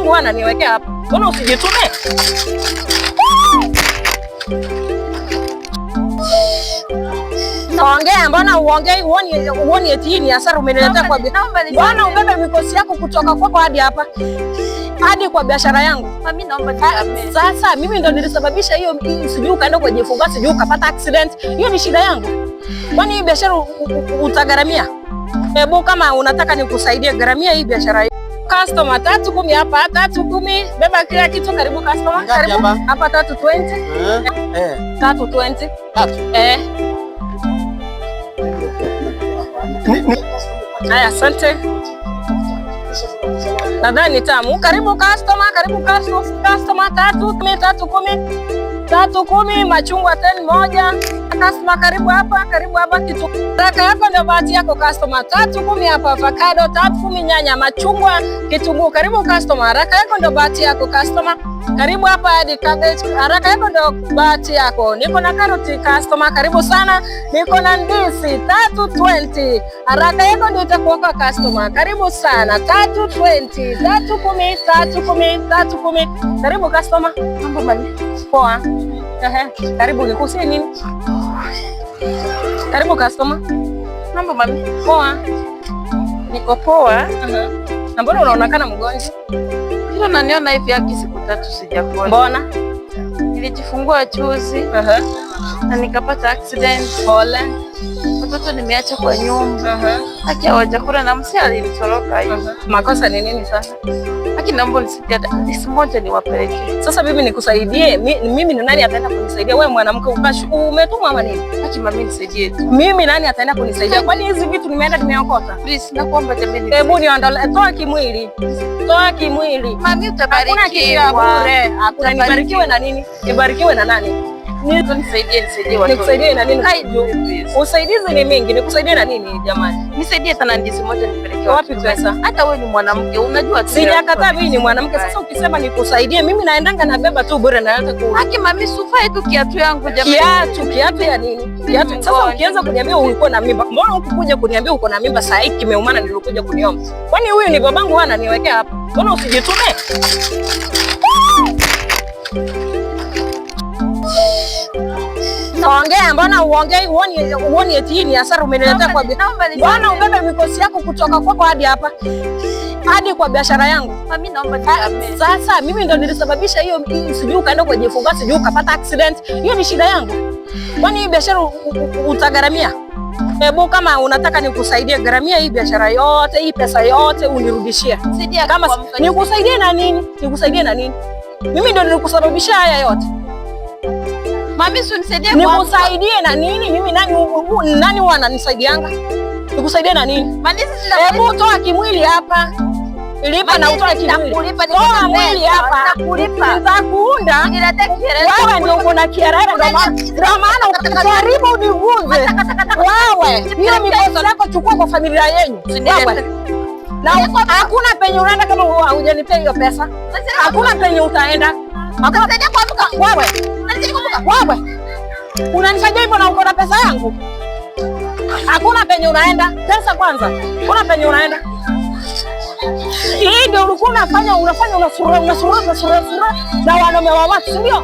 babangu ananiwekea hapa. Mbona usijitume? Naongea, mbona uongei? Uoni eti hii ni hasara umeniletea kwa biashara. Mbona ubebe mikosi yako kutoka kwako hadi hapa? Hadi kwa biashara yangu. Mami naomba nisamehe. Sasa mimi ndo nilisababisha hiyo, sijui ukaenda kujifunga, sijui ukapata accident. Hiyo ni shida yangu. Kwani hii biashara utagharamia? Hebu kama unataka nikusaidie gharamia hii biashara hii. Customer 310 hapa, 310. Beba kila kitu, karibu customer. Karibu hapa 320. 320. Haya, asante. Nadhani tamu. Karibu customer, karibu customer 310 machungwa 10 moja. Customer karibu hapa kitu. Raka yako ndio bahati yako customer. 310 hapa avocado, 310 nyanya, machungwa, kitunguu. Karibu customer. Raka yako ndio bahati yako customer. Karibu hapa hadi cabbage. Haraka yako ndio bahati yako. Niko na karoti customer, karibu sana. Niko na ndizi 320. Haraka yako ndio itakuwa kwa customer. Karibu sana 320, 310. Karibu customer. Mambo bali. Poa. Karibu nikusie nini? Karibu customer. Mambo mami. Poa. Niko poa. Na mbona unaonekana mgonjwa? Ndio naniona hivi haki siku 3 sijakona. Mbona? Nilijifungua juzi. Na nikapata accident. Pole. Watoto nimeacha kwa nyumba. Haki hawajakula na msi alinitoroka hivi. Makosa ni nini sasa? Haki naomba nisikie ndisi moja niwapelekee. Sasa bibi nikusaidie? Mimi ni nani ataenda kunisaidia? Wewe mwanamke umetumwa ama nini? Haki mami nisaidie tu. Mimi nani ataenda kunisaidia? Kwani hizi vitu nimeenda nimeokota? Please nakuomba jamani. Hebu niondolee, toa kimwili. Toa kimwili. Mami utabarikiwa. Hakuna kitu ya bure. Hakuna nibarikiwe na nini? Nibarikiwe na nani? Nisaidie watoto. Nikusaidie na nini? Usaidizi ni mingi. Nikusaidie na nini jamani? Nisaidie sana ndizi moja nipelekee. Wapi pesa? Hata wewe ni mwanamke, unajua tu. Sijakataa mimi ni mwanamke. Sasa ukisema nikusaidie, mimi naendanga na beba tu bure na hata ku. Haki mami sufae tu kiatu yangu jamani. Kiatu ya nini? Kiatu. Sasa ukianza kuniambia uko na mimba. Mbona ukukuja kuniambia uko na mimba saa hii kimeumana nilikuja kuniomba? Kwani huyu ni babangu ananiwekea hapa? Mbona usijitume? Naongea, mbona uongei? Uoni eti hii ni hasara umeniletea kwa biashara. Mbona ubebe mikosi yako kutoka kwako hadi hapa? Hadi kwa biashara yangu. Mami naomba nisamehe. Sasa mimi ndo nilisababisha hiyo, sijui ukaenda kujifunga, sijui ukapata accident. Hiyo ni shida yangu. Kwani hii biashara utagharamia? Hebu kama unataka nikusaidie gharamia hii biashara yote, hii pesa yote unirudishie. Kama nikusaidie na nini? Nikusaidie na nini? Mimi ndo nilikusababisha haya yote. Mami unisaidie kwa. Nikusaidie na nini? Mimi nani huwa ananisaidianga? Nikusaidie na nini? Hebu toa kimwili hapa. Ilipa na utoe kimwili. Toa mwili hapa. Nitakuunda. Wewe ndio uko na kiarara ndio maana ukijaribu uniguze. Wewe, hiyo mikosi yako chukua kwa familia yenu. Wewe. Na hakuna penye unaenda kama hujanipea hiyo pesa. Hakuna penye utaenda. Hakuna penye kuamka. Wewe. Wewe. Unanisaidia hivyo na uko na pesa yangu? Hakuna penye unaenda. Pesa kwanza. Hakuna penye unaenda. Hii ndio ulikuwa unafanya unasura na wanaume wa watu, si ndio?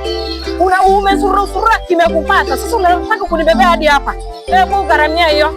Umesura kimekupata. Sasa unataka kunibebea hadi hapa. Hebu gharamia hiyo.